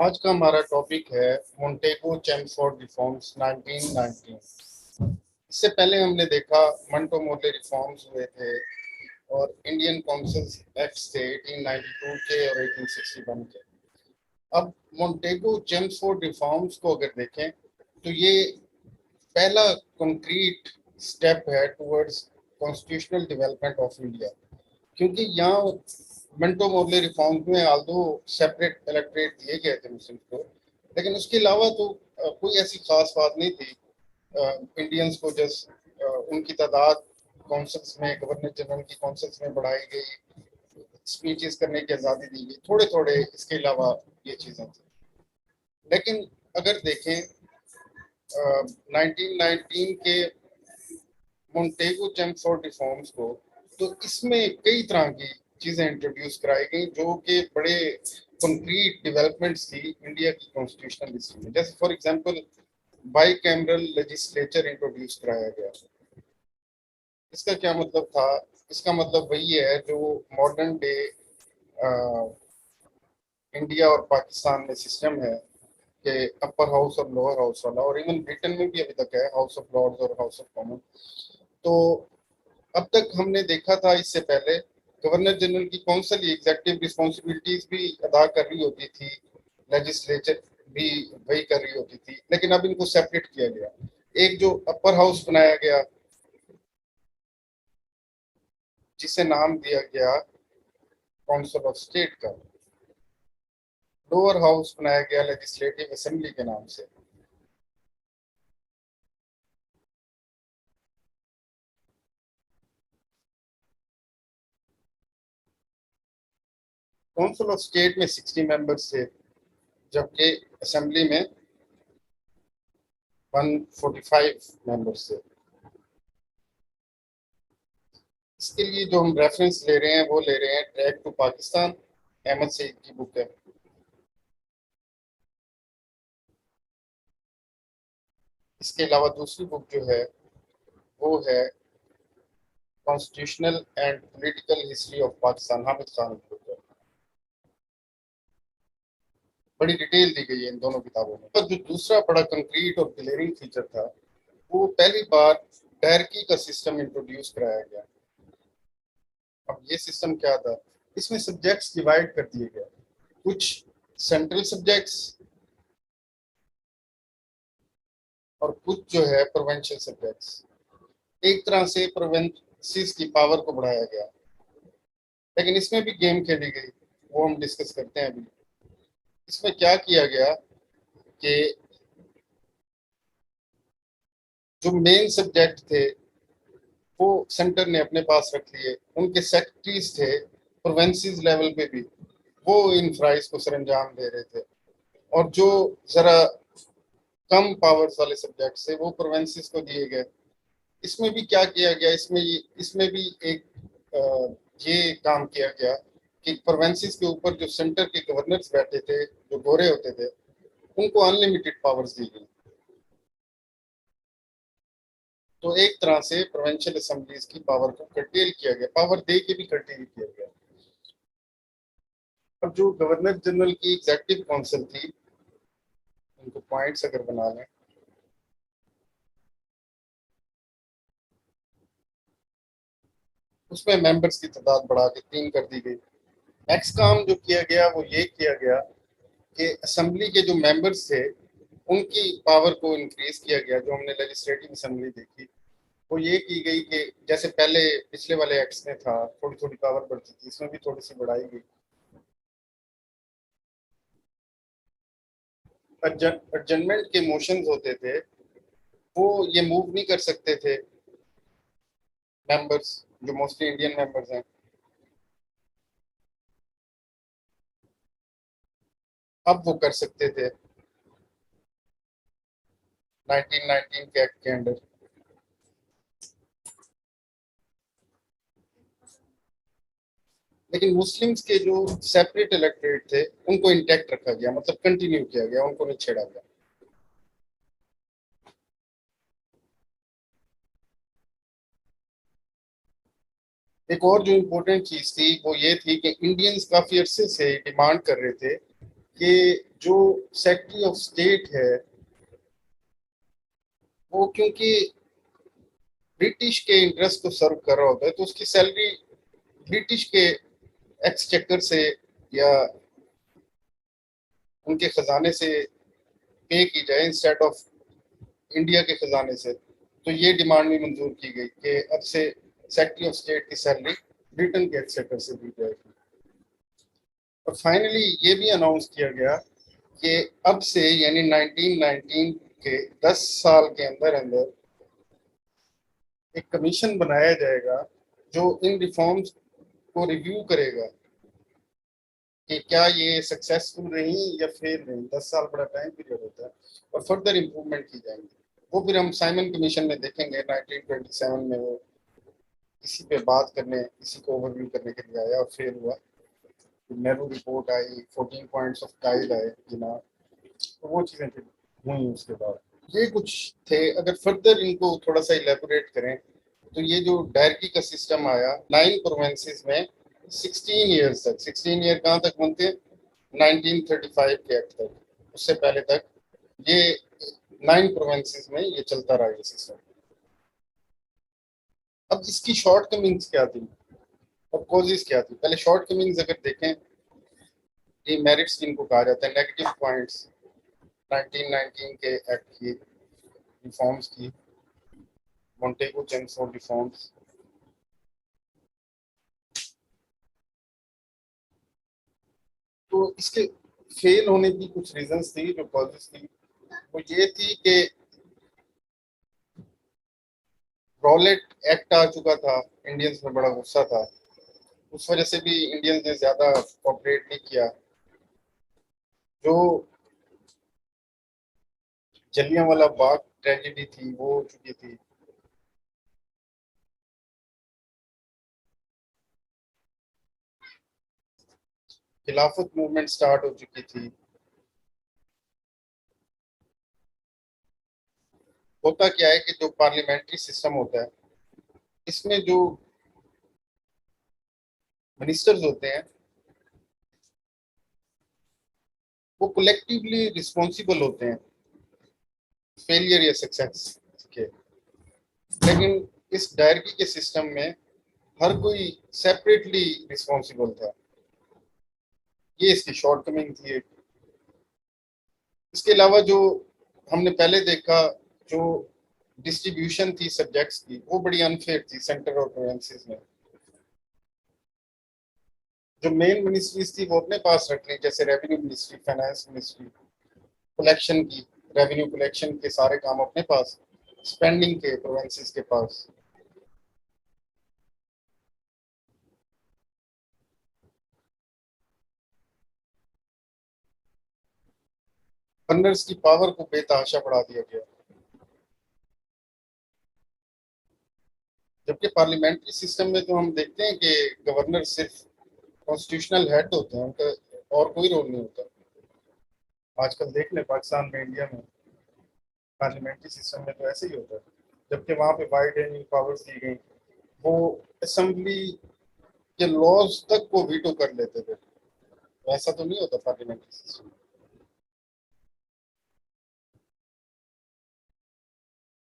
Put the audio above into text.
आज का हमारा टॉपिक है मोंटेगो चेम्सफोर्ड रिफॉर्म्स 1919। इससे पहले हमने देखा मंटोमोर्ले रिफॉर्म्स हुए थे और इंडियन काउंसिल एक्ट्स थे 1892 के और 1861 के। अब मोंटेगो चेम्सफोर्ड रिफॉर्म्स को अगर देखें तो ये पहला कंक्रीट स्टेप है towards constitutional development of India, क्योंकि यहाँ मिंटो मोर्ले रिफॉर्म्स में आल्दो सेपरेट इलेक्टोरेट दिए गए थे मुस्लिम को, लेकिन उसके अलावा तो कोई ऐसी खास बात नहीं थी। इंडियंस को जस्ट उनकी तादाद कौंसल्स में, गवर्नर जनरल की कौंसल्स में बढ़ाई गई, स्पीचेस करने की आज़ादी दी गई, थोड़े थोड़े इसके अलावा ये चीज़ें थी। लेकिन अगर देखें 1919 के मोंटेगो चेम्सफोर्ड रिफॉर्म्स को, तो इसमें कई तरह की चीजें इंट्रोड्यूस कराई गई जो कि बड़े कंक्रीट डेवलपमेंट्स थी इंडिया की कॉन्स्टिट्यूशनल हिस्ट्री में। जैसे for example by cameral legislature introduce कराया गया। इसका क्या मतलब था? इसका मतलब वही है जो मॉडर्न डे इंडिया और पाकिस्तान में सिस्टम है कि अपर हाउस और लोअर हाउस वाला, और इवन ब्रिटेन में भी अभी तक है हाउस ऑफ लॉर्ड्स और हाउस ऑफ कॉमन। तो अब तक हमने देखा था इससे पहले गवर्नर जनरल की कौंसिल एग्जेक्टिव रिस्पॉन्सिबिलिटीज भी अदा कर रही होती थी, लेजिस्लेचर भी वही कर रही होती थी, लेकिन अब इनको सेपरेट किया गया। एक जो अपर हाउस बनाया गया जिसे नाम दिया गया काउंसिल ऑफ स्टेट का, लोअर हाउस बनाया गया लेजिस्लेटिव असेंबली के नाम से। काउंसिल ऑफ स्टेट में 60 मेंबर्स थे, जबकि असेंबली में 145 मेंबर्स थे। इसके लिए जो हम रेफरेंस ले रहे हैं वो ले रहे हैं ट्रैक टू पाकिस्तान, अहमद सईद की बुक है। इसके अलावा दूसरी बुक जो है वो है constitutional and political history of Pakistan, Hamid Khan की बुक है। बड़ी डिटेल दी गई है इन दोनों किताबों में। तो जो दूसरा बड़ा कंक्रीट और क्लियरिंग फीचर था, वो पहली बार डायरकी का सिस्टम इंट्रोड्यूस कराया गया। अब ये सिस्टम क्या था? इसमें सब्जेक्ट्स डिवाइड कर दिए गए, कुछ सेंट्रल सब्जेक्ट्स और कुछ जो है प्रोविंशियल सब्जेक्ट्स। एक तरह से प्रोविंसेस की पावर को बढ़ाया गया, लेकिन इसमें भी गेम खेली गई, वो हम डिस्कस करते हैं अभी। इसमें क्या किया गया कि जो मेन सब्जेक्ट थे वो सेंटर ने अपने पास रख लिए, उनके सेक्रेटरीज थे प्रोविंसेस लेवल पे भी, वो इन फ्राइज को सरंजाम दे रहे थे। और जो जरा कम पावर्स वाले सब्जेक्ट थे वो प्रोविंसेस को दिए गए। इसमें भी क्या किया गया, इसमें भी एक ये काम किया गया कि प्रोविंसेस के ऊपर जो सेंटर के गवर्नर्स बैठे थे जो गोरे होते थे, उनको अनलिमिटेड पावर्स दी गई। तो एक तरह से प्रोविंशियल असेंबलीज की पावर को कर्टेल किया गया, पावर दे के भी कर्टेल किया गया। अब जो गवर्नर जनरल की एग्जेक्टिव काउंसिल थी, उनको पॉइंट्स अगर बना लें, उसमें मेंबर्स की तादाद बढ़ा के 3 कर दी गई। नेक्स्ट काम जो किया गया वो ये किया गया कि असेंबली के जो मेंबर्स थे उनकी पावर को इंक्रीज किया गया। जो हमने लेजिस्लेटिव असेंबली देखी वो ये की गई कि जैसे पहले पिछले वाले एक्ट्स में था थोड़ी थोड़ी पावर बढ़ती थी, इसमें भी थोड़ी सी बढ़ाई गई। एडजमेंट के मोशंस होते थे वो ये मूव नहीं कर सकते थे मेंबर्स, जो मोस्टली इंडियन मेंबर्स हैं। अब वो कर सकते थे 1919 के एक्ट के अंडर। लेकिन मुस्लिम्स के जो सेपरेट इलेक्टोरेट थे उनको इंटैक्ट रखा गया, मतलब कंटिन्यू किया गया, उनको नहीं छेड़ा गया। एक और जो इम्पोर्टेंट चीज थी वो ये थी कि इंडियंस काफी अरसे से डिमांड कर रहे थे कि जो सेक्रेटरी ऑफ स्टेट है वो क्योंकि ब्रिटिश के इंटरेस्ट को सर्व कर रहा होता है तो उसकी सैलरी ब्रिटिश के एक्सचेकर से या उनके खजाने से पे की जाए इंस्टेड ऑफ इंडिया के खजाने से। तो ये डिमांड भी मंजूर की गई कि अब से सेक्रेटरी ऑफ स्टेट की सैलरी ब्रिटेन के एक्सचेकर से दी जाएगी। और फाइनली ये भी अनाउंस किया गया कि अब से यानी 1919 के 10 साल के अंदर अंदर एक कमीशन बनाया जाएगा जो इन रिफॉर्म्स को रिव्यू करेगा कि क्या ये सक्सेसफुल रही या फेल रही। 10 साल बड़ा टाइम पीरियड होता है और फर्दर इम्प्रूवमेंट की जाएंगी। वो फिर हम साइमन कमीशन में देखेंगे 1927 में वो इसी पे बात करने इसी को ओवरव्यू करने के लिए आया और फेल हुआ। Nehru report I 14 points of guide आए जना तो वो चीज़ें फिर हुई उसके बाद। ये कुछ थे। अगर फर्दर इनको थोड़ा सा इलेबोरेट करें तो ये जो डायरेक्टी का सिस्टम आया 9 प्रोविंसेस में 16 ईयर्स तक। 16 ईयर कहाँ तक बनते हैं 1935 के एक्ट तक। उससे पहले तक ये 9 प्रोविंसेस में ये चलता रहा ये सिस्टम। अब इसकी शॉर्ट कमिंग्स क्या थी और कॉजेज क्या थी। पहले शॉर्ट कमिंग्स अगर देखें ये मेरिट्स जिनको कहा जाता है नेगेटिव पॉइंट्स 1919 के एक्ट की रिफॉर्म्स की मोंटेगो चेम्सफोर्ड रिफॉर्म्स। तो इसके फेल होने की कुछ रीजंस थी जो कॉजेज थी वो ये थी कि रॉलेट एक्ट आ चुका था। इंडियंस में बड़ा गुस्सा था उस वजह से भी इंडियंस ने ज्यादा कोऑपरेट नहीं किया। जो जलियांवाला बाग ट्रेजेडी थी वो हो चुकी थी। खिलाफत मूवमेंट स्टार्ट हो चुकी थी। होता क्या है कि जो पार्लियामेंट्री सिस्टम होता है इसमें जो मिनिस्टर्स होते हैं वो कलेक्टिवली रिस्पॉन्सिबल होते हैं फेलियर या सक्सेस के। लेकिन इस डायरेक्टी के सिस्टम में हर कोई सेपरेटली रिस्पॉन्सिबल था। ये इसकी शॉर्टकमिंग थी एक। इसके अलावा जो हमने पहले देखा जो डिस्ट्रीब्यूशन थी सब्जेक्ट्स की वो बड़ी अनफेयर थी सेंटर और प्रोविंसेस में। जो मेन मिनिस्ट्रीज थी वो अपने पास रख ली जैसे revenue ministry finance ministry collection की रेवेन्यू कलेक्शन के सारे काम अपने पास स्पेंडिंग के प्रोविंसेस के पास। गवर्नर्स की पावर को बेतहाशा बढ़ा दिया गया। जबकि पार्लियामेंट्री सिस्टम में तो हम देखते हैं कि गवर्नर सिर्फ कॉन्स्टिट्यूशनल हेड होते हैं उनका और कोई रोल नहीं होता। आजकल देख लें पाकिस्तान में इंडिया में पार्लियामेंट्री सिस्टम में तो ऐसे ही होता है। जबकि वहाँ पे वाइड रेंजिंग पावर्स दी गई वो असेंबली के लॉज तक को वीटो कर लेते थे। वैसा तो नहीं होता पार्लियामेंट्री सिस्टम।